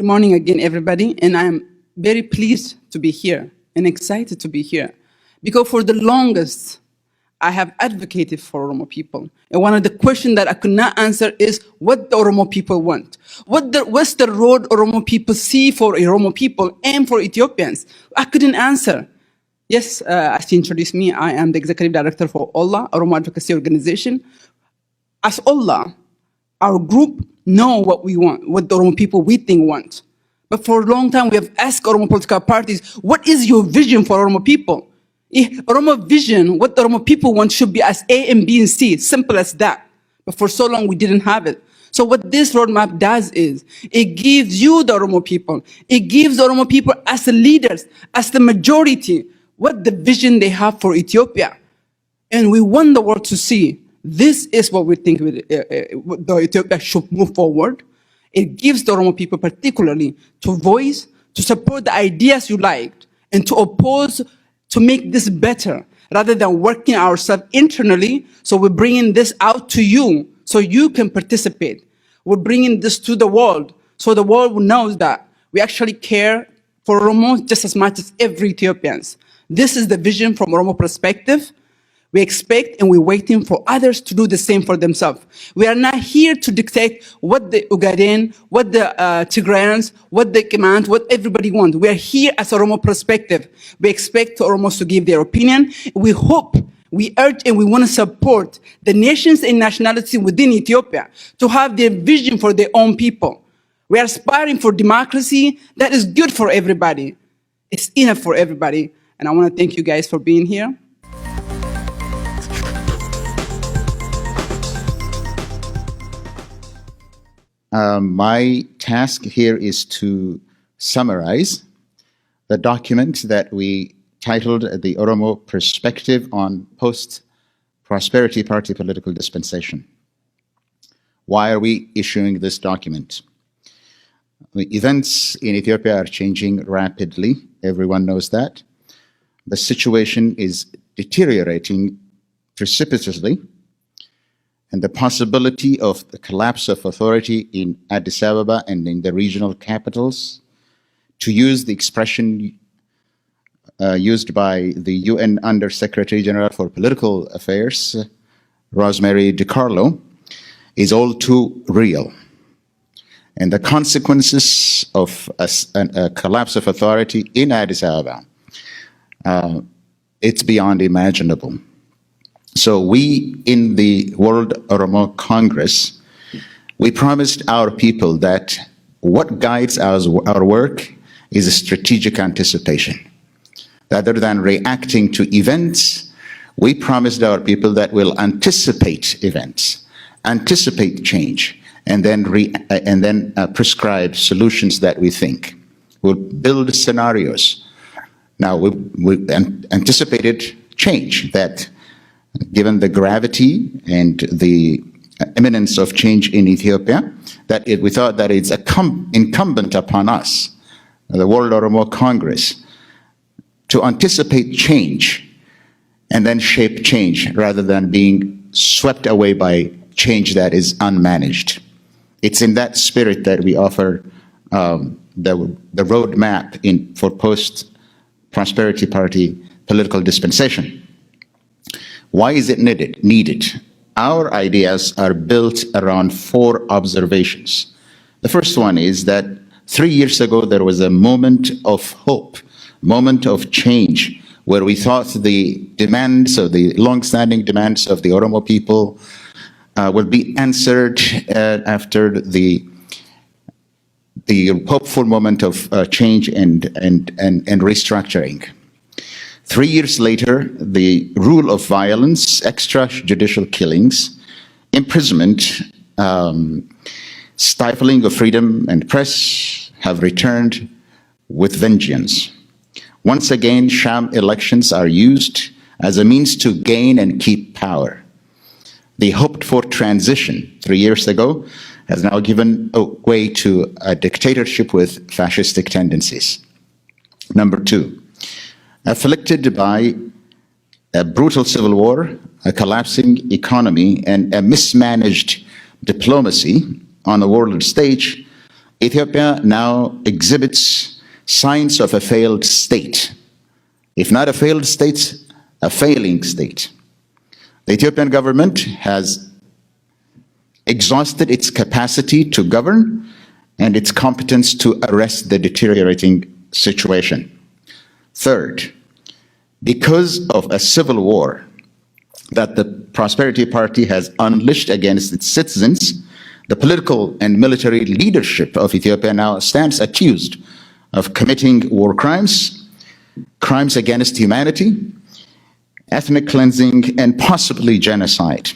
Good morning again, everybody, and I'm very pleased to be here and excited to be here because for the longest, I have advocated for Oromo people. And one of the questions that I could not answer is what the Oromo people want. What's the road Oromo people see for Oromo people and for Ethiopians? I couldn't answer. Yes, as you introduced me, I am the executive director for Allah, Oromo Advocacy Organization. As Allah, our group know what we want, what the Oromo people we think want. But for a long time, we have asked Oromo political parties, what is your vision for Oromo people? Oromo vision, what the Oromo people want should be as A and B and C, simple as that. But for so long, we didn't have it. So what this roadmap does is, it gives you, the Oromo people, it gives the Oromo people as the leaders, as the majority, what the vision they have for Ethiopia. And we want the world to see, this is what we think the Ethiopia should move forward. It gives the Oromo people particularly to voice, to support the ideas you liked, and to oppose, to make this better, rather than working ourselves internally. So we're bringing this out to you, so you can participate. We're bringing this to the world, so the world knows that we actually care for Oromo just as much as every Ethiopians. This is the vision from Oromo perspective. We expect and we're waiting for others to do the same for themselves. We are not here to dictate what the Ugaden, what the Tigrayans, what the Command, what everybody wants. We are here as Oromo perspective. We expect Oromos to give their opinion. We hope, we urge, and we want to support the nations and nationalities within Ethiopia to have their vision for their own people. We are aspiring for democracy that is good for everybody. It's enough for everybody. And I want to thank you guys for being here. My task here is to summarize the document that we titled The Oromo Perspective on Post-Prosperity Party Political Dispensation. Why are we issuing this document? The events in Ethiopia are changing rapidly. Everyone knows that. The situation is deteriorating precipitously, and the possibility of the collapse of authority in Addis Ababa and in the regional capitals, to use the expression used by the UN Under-Secretary General for Political Affairs, Rosemary DiCarlo, is all too real. And the consequences of a collapse of authority in Addis Ababa, it's beyond imaginable. So we, in the World Oromo Congress, we promised our people that what guides our work is a strategic anticipation. Rather than reacting to events, we promised our people that we'll anticipate events, anticipate change, and then prescribe solutions that we think. We'll build scenarios. Now, we anticipated change that, given the gravity and the imminence of change in Ethiopia, that we thought that it's incumbent upon us, the World Oromo Congress, to anticipate change and then shape change rather than being swept away by change that is unmanaged. It's in that spirit that we offer the roadmap for post-prosperity party political dispensation. Why is it needed? Our ideas are built around 4 observations. The first one is that 3 years ago, there was a moment of hope, moment of change, where we thought the demands of the long-standing demands of the Oromo people will be answered after the hopeful moment of change and restructuring. 3 years later, the rule of violence, extrajudicial killings, imprisonment, stifling of freedom and press have returned with vengeance. Once again, sham elections are used as a means to gain and keep power. The hoped-for transition 3 years ago has now given way to a dictatorship with fascistic tendencies. Number 2, afflicted by a brutal civil war, a collapsing economy, and a mismanaged diplomacy on the world stage, Ethiopia now exhibits signs of a failed state. If not a failed state, a failing state. The Ethiopian government has exhausted its capacity to govern and its competence to arrest the deteriorating situation. Third, because of a civil war that the Prosperity Party has unleashed against its citizens, the political and military leadership of Ethiopia now stands accused of committing war crimes, crimes against humanity, ethnic cleansing, and possibly genocide.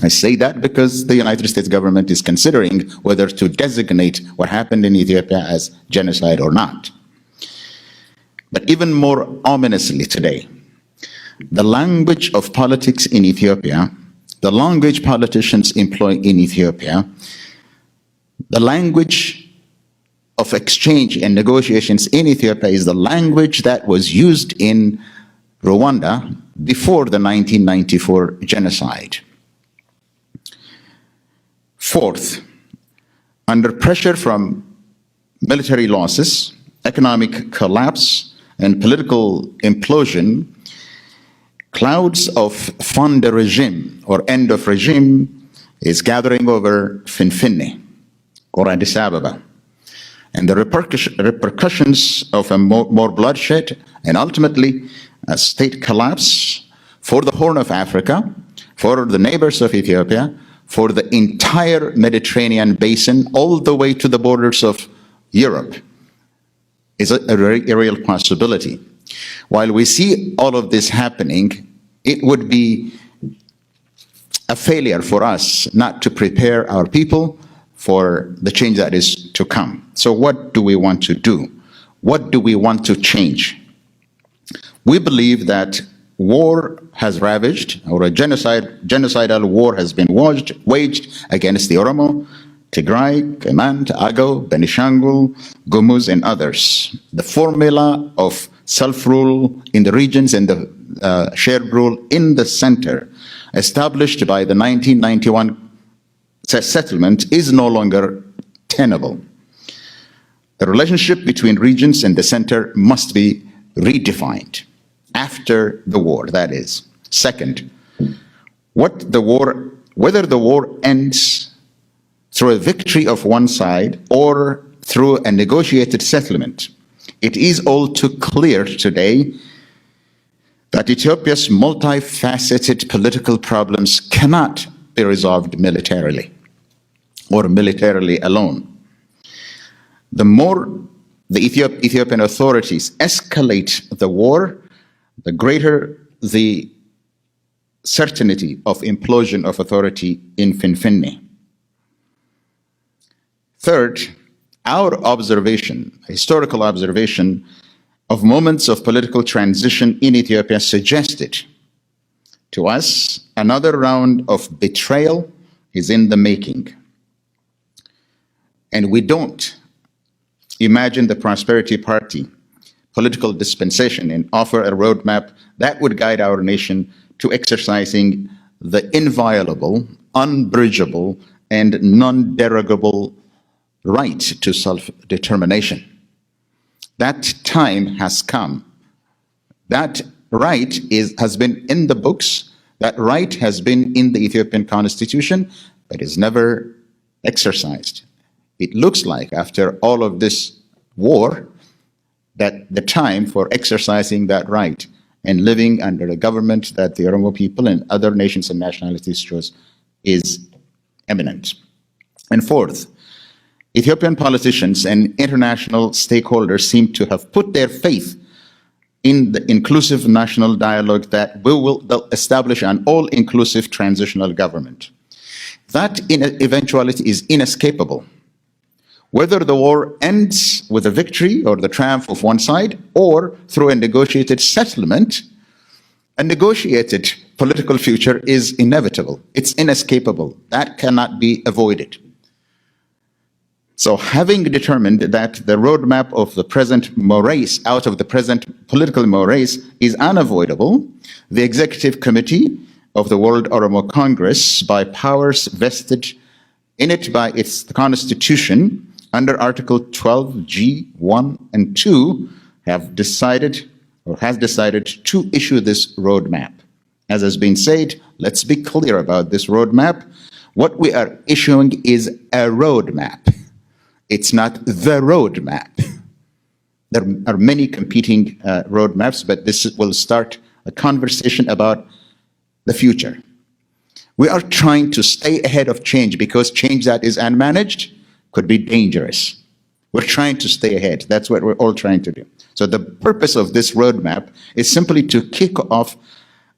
I say that because the United States government is considering whether to designate what happened in Ethiopia as genocide or not. But even more ominously today, the language of politics in Ethiopia, the language politicians employ in Ethiopia, the language of exchange and negotiations in Ethiopia is the language that was used in Rwanda before the 1994 genocide. Fourth, under pressure from military losses, economic collapse, and political implosion, clouds of fin de regime or end of regime is gathering over Finfinne or Addis Ababa. And the repercussions of a more bloodshed and ultimately a state collapse for the Horn of Africa, for the neighbors of Ethiopia, for the entire Mediterranean basin, all the way to the borders of Europe, is a real possibility. While we see all of this happening, it would be a failure for us not to prepare our people for the change that is to come. So what do we want to do? What do we want to change? We believe that war has ravaged, or a genocidal war has been waged against the Oromo, Tigray, Kemant, Agaw, Benishangul, Gumuz, and others. The formula of self-rule in the regions and the shared rule in the center, established by the 1991 settlement, is no longer tenable. The relationship between regions and the center must be redefined after the war, that is. Second, whether the war ends through a victory of one side or through a negotiated settlement, it is all too clear today that Ethiopia's multifaceted political problems cannot be resolved militarily or militarily alone. The more the Ethiopian authorities escalate the war, the greater the certainty of implosion of authority in Finfinne. Third, our observation, historical observation of moments of political transition in Ethiopia suggested to us another round of betrayal is in the making. And we don't imagine the Prosperity Party political dispensation and offer a roadmap that would guide our nation to exercising the inviolable, unbridgeable, and non-derogable right to self-determination. That time has come. That right has been in the books. That right has been in the Ethiopian constitution, but is never exercised. It looks like after all of this war, that the time for exercising that right and living under a government that the Oromo people and other nations and nationalities chose is imminent. And fourth, Ethiopian politicians and international stakeholders seem to have put their faith in the inclusive national dialogue that will establish an all-inclusive transitional government. That eventuality is inescapable. Whether the war ends with a victory or the triumph of one side, or through a negotiated settlement, a negotiated political future is inevitable. It's inescapable. That cannot be avoided. So having determined that the roadmap of the present morass, out of the present political morass, is unavoidable, the Executive Committee of the World Oromo Congress, by powers vested in it by its constitution, under Article 12G1 and 2, have decided or has decided to issue this roadmap. As has been said, let's be clear about this roadmap. What we are issuing is a roadmap. It's not the roadmap. There are many competing roadmaps, but this will start a conversation about the future. We are trying to stay ahead of change because change that is unmanaged could be dangerous. We're trying to stay ahead. That's what we're all trying to do. So the purpose of this roadmap is simply to kick off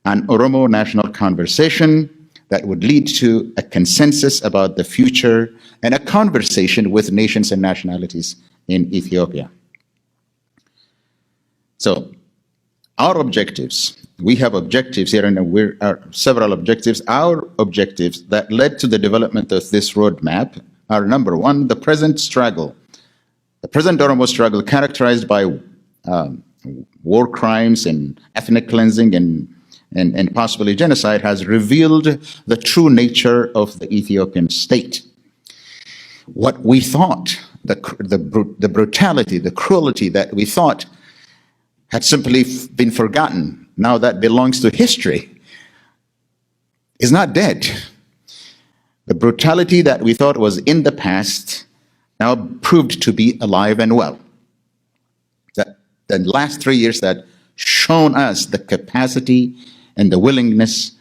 an Oromo national conversation that would lead to a consensus about the future and a conversation with nations and nationalities in Ethiopia. So our objectives, we have objectives here, and there are several objectives. Our objectives that led to the development of this roadmap are, number one, the present struggle. The present Oromo struggle, characterized by war crimes and ethnic cleansing and possibly genocide, has revealed the true nature of the Ethiopian state. What we thought, the brutality, the cruelty that we thought had simply been forgotten, now that belongs to history, is not dead. The brutality that we thought was in the past now proved to be alive and well. The last 3 years that shown us the capacity and the willingness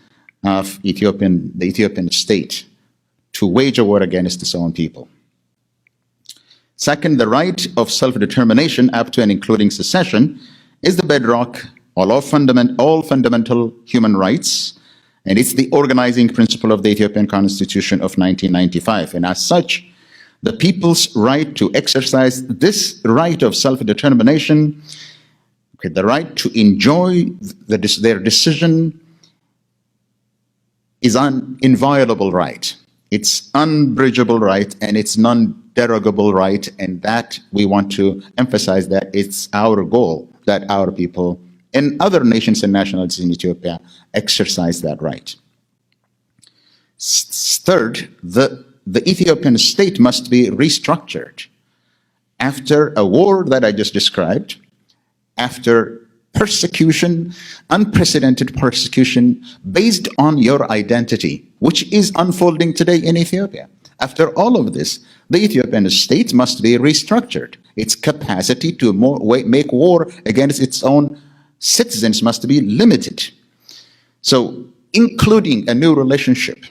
of the Ethiopian state to wage a war against its own people. Second, the right of self-determination up to and including secession is the bedrock of all fundamental human rights, and it's the organizing principle of the Ethiopian Constitution of 1995. And as such, the people's right to exercise this right of self-determination, the right to enjoy their decision, is an inviolable right. It's unbridgeable right, and it's non-derogable right, and that we want to emphasize that it's our goal that our people and other nations and nationalities in Ethiopia exercise that right. Third, the Ethiopian state must be restructured after a war that I just described, after persecution, unprecedented persecution based on your identity, which is unfolding today in Ethiopia. After all of this, the Ethiopian state must be restructured. Its capacity to make war against its own citizens must be limited. So, including a new relationship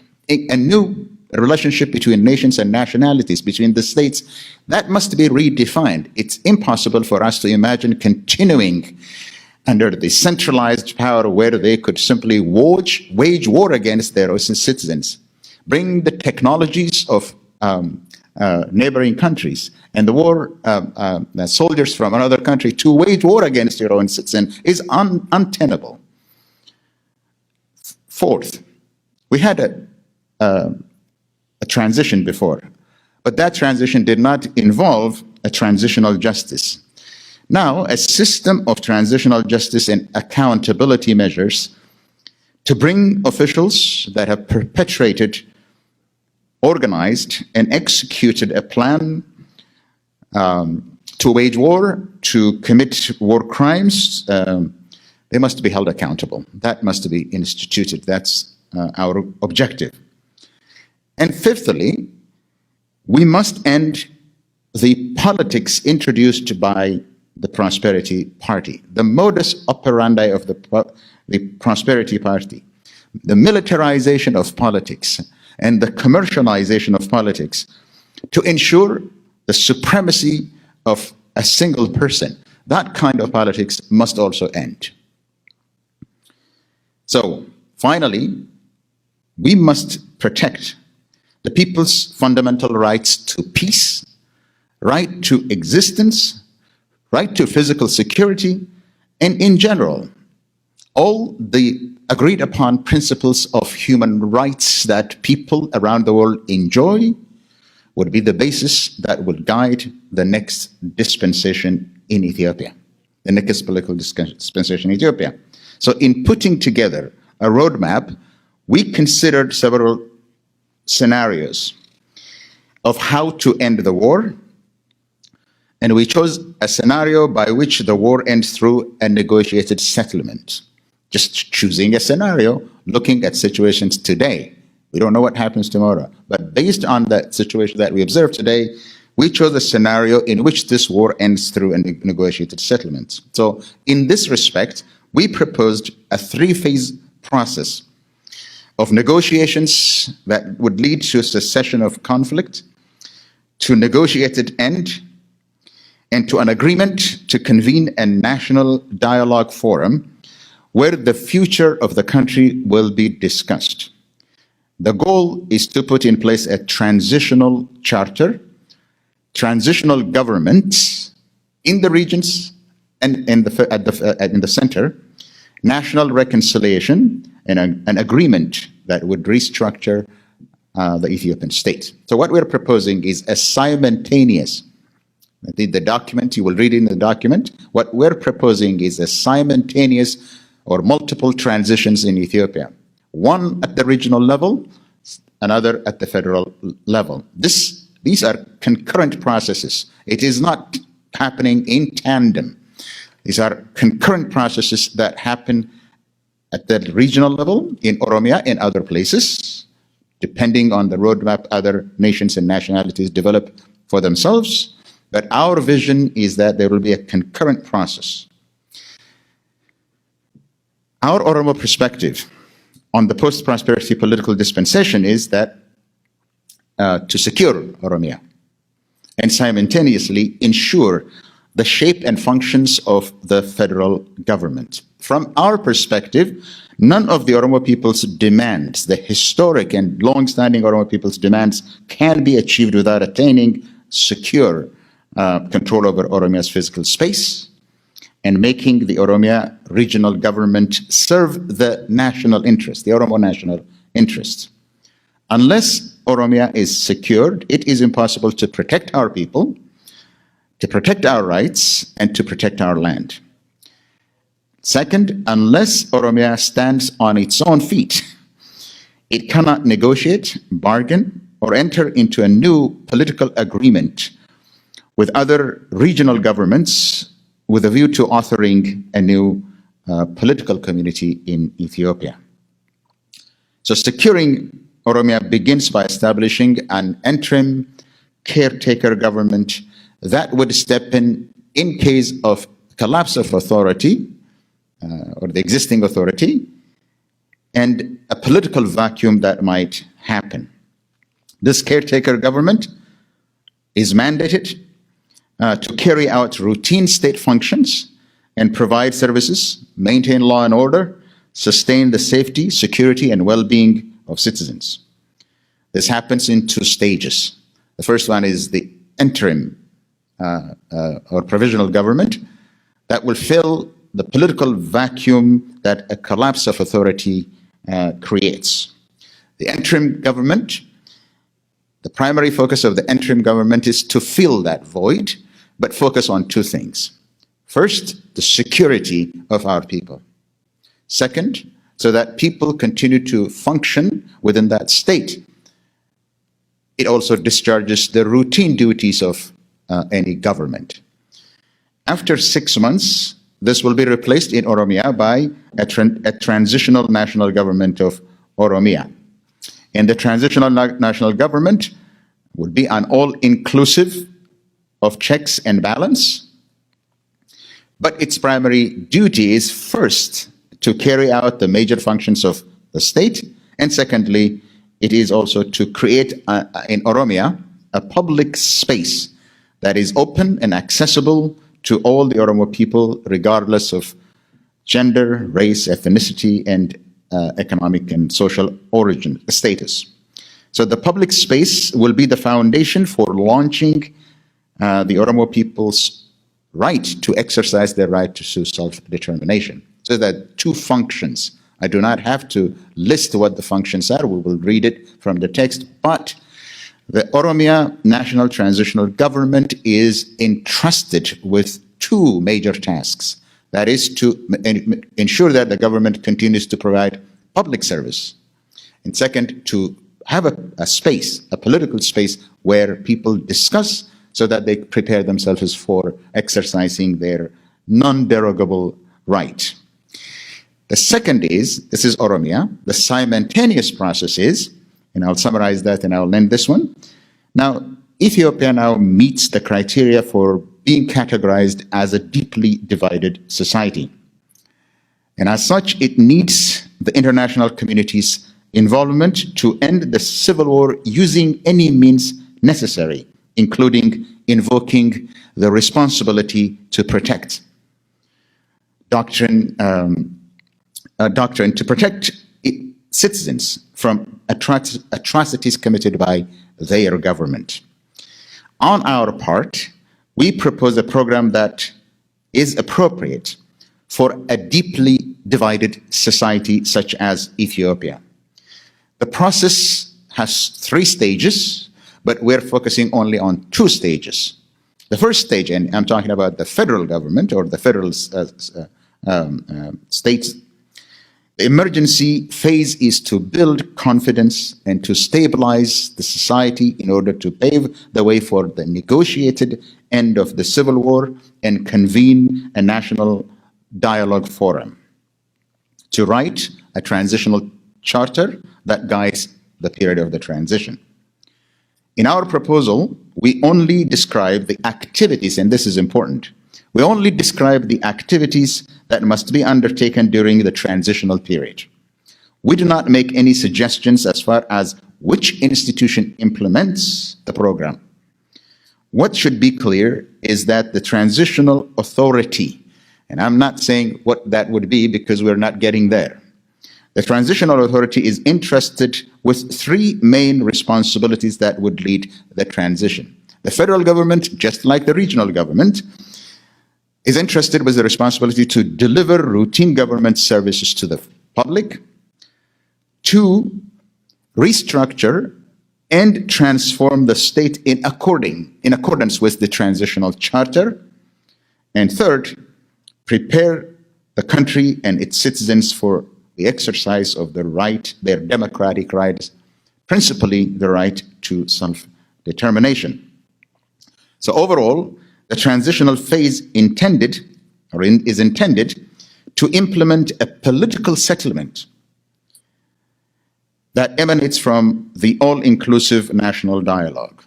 between nations and nationalities, between the states, that must be redefined. It's impossible for us to imagine continuing under the centralized power where they could simply wage war against their own citizens. Bring the technologies of neighboring countries and the soldiers from another country to wage war against your own citizen is untenable. Fourth, we had a transition before, but that transition did not involve a transitional justice. Now, a system of transitional justice and accountability measures to bring officials that have perpetrated, organized, and executed a plan to wage war, to commit war crimes, they must be held accountable. That must be instituted. That's our objective. And fifthly, we must end the politics introduced by the Prosperity Party, the modus operandi of the Prosperity Party, the militarization of politics and the commercialization of politics to ensure the supremacy of a single person. That kind of politics must also end. So, finally, we must protect the people's fundamental rights to peace, right to existence, right to physical security, and in general, all the agreed upon principles of human rights that people around the world enjoy would be the basis that would guide the next dispensation in Ethiopia, the next political dispensation in Ethiopia. So in putting together a roadmap, we considered several scenarios of how to end the war, And we chose a scenario by which the war ends through a negotiated settlement. Just choosing a scenario, looking at situations today. We don't know what happens tomorrow. But based on that situation that we observe today, we chose a scenario in which this war ends through a negotiated settlement. So in this respect, we proposed a three-phase process of negotiations that would lead to a cessation of conflict, to negotiated end, and to an agreement to convene a national dialogue forum where the future of the country will be discussed. The goal is to put in place a transitional charter, transitional government in the regions and in the center, national reconciliation, and an agreement that would restructure the Ethiopian state. So what we're proposing is a simultaneous, the document, you will read in the document, what we're proposing is a simultaneous or multiple transitions in Ethiopia. One at the regional level, another at the federal level. These are concurrent processes. It is not happening in tandem. These are concurrent processes that happen at the regional level in Oromia and other places, depending on the roadmap other nations and nationalities develop for themselves. But our vision is that there will be a concurrent process. Our Oromo perspective on the post-prosperity political dispensation is that to secure Oromia and simultaneously ensure the shape and functions of the federal government. From our perspective, none of the Oromo people's demands, the historic and long-standing Oromo people's demands, can be achieved without attaining secure control over Oromia's physical space and making the Oromia regional government serve the national interest, the Oromo national interest. Unless Oromia is secured, it is impossible to protect our people, to protect our rights, and to protect our land. Second, unless Oromia stands on its own feet, it cannot negotiate, bargain, or enter into a new political agreement with other regional governments with a view to authoring a new political community in Ethiopia. So securing Oromia begins by establishing an interim caretaker government that would step in case of collapse of authority or the existing authority and a political vacuum that might happen. This caretaker government is mandated to carry out routine state functions and provide services, maintain law and order, sustain the safety, security, and well-being of citizens. This happens in two stages. The first one is the interim or provisional government that will fill the political vacuum that a collapse of authority creates. The interim government, the primary focus of the interim government is to fill that void, but focus on two things. First, the security of our people. Second, so that people continue to function within that state. It also discharges the routine duties of any government. After 6 months, this will be replaced in Oromia by a transitional national government of Oromia. And the transitional national government would be an all-inclusive of checks and balance, but its primary duty is first to carry out the major functions of the state, and secondly, it is also to create in Oromia a public space that is open and accessible to all the Oromo people, regardless of gender, race, ethnicity, and economic and social origin status. So the public space will be the foundation for launching the Oromo people's right to exercise their right to self-determination. So that two functions. I do not have to list what the functions are. We will read it from the text. But the Oromia National Transitional Government is entrusted with two major tasks. That is to ensure that the government continues to provide public service. And second, to have a space, a political space where people discuss so that they prepare themselves for exercising their non-derogable right. The second is, this is Oromia, the simultaneous process is, and I'll summarize that and I'll end this one. Now, Ethiopia now meets the criteria for being categorized as a deeply divided society. And as such, it needs the international community's involvement to end the civil war using any means necessary, including invoking the responsibility to protect doctrine to protect citizens from atrocities committed by their government. On our part, we propose a program that is appropriate for a deeply divided society such as Ethiopia. The process has 3 stages, but we're focusing only on 2 stages. The first stage, and I'm talking about the federal government or the federal states, the emergency phase is to build confidence and to stabilize the society in order to pave the way for the negotiated end of the civil war and convene a national dialogue forum to write a transitional charter that guides the period of the transition. In our proposal, we only describe the activities, and this is important, we only describe the activities that must be undertaken during the transitional period. We do not make any suggestions as far as which institution implements the program. What should be clear is that the transitional authority, and I'm not saying what that would be because we're not getting there. The transitional authority is entrusted with 3 main responsibilities that would lead the transition. The federal government, just like the regional government, is entrusted with the responsibility to deliver routine government services to the public, to restructure and transform the state in accordance with the transitional charter, and third, prepare the country and its citizens for the exercise of their democratic rights, principally the right to self-determination. So overall, the transitional phase is intended to implement a political settlement that emanates from the all-inclusive national dialogue.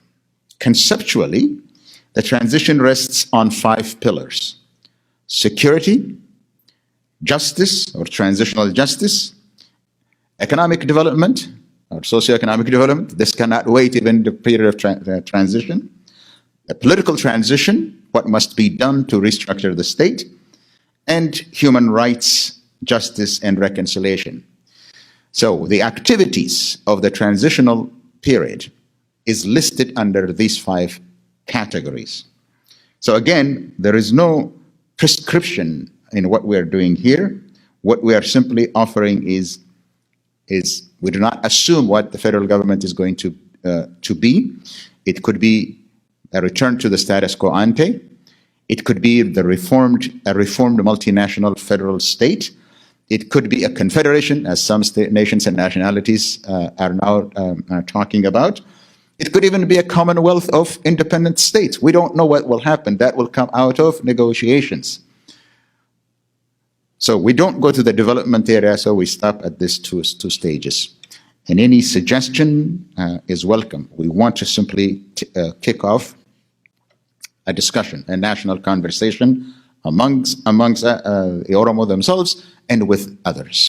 Conceptually, the transition rests on 5 pillars: security, justice or transitional justice, economic development or socioeconomic development. This cannot wait even the period of transition. A political transition, what must be done to restructure the state, and human rights, justice, and reconciliation. So the activities of the transitional period is listed under these 5 categories. So again, there is no prescription in what we are doing here. What we are simply offering is we do not assume what the federal government is going to be. It could be a return to the status quo ante. It could be a reformed multinational federal state. It could be a confederation, as some nations and nationalities are now talking about. It could even be a commonwealth of independent states. We don't know what will happen. That will come out of negotiations. So we don't go to the development area, so we stop at these two stages. And any suggestion is welcome. We want to simply kick off a discussion, a national conversation amongst the Oromo themselves and with others.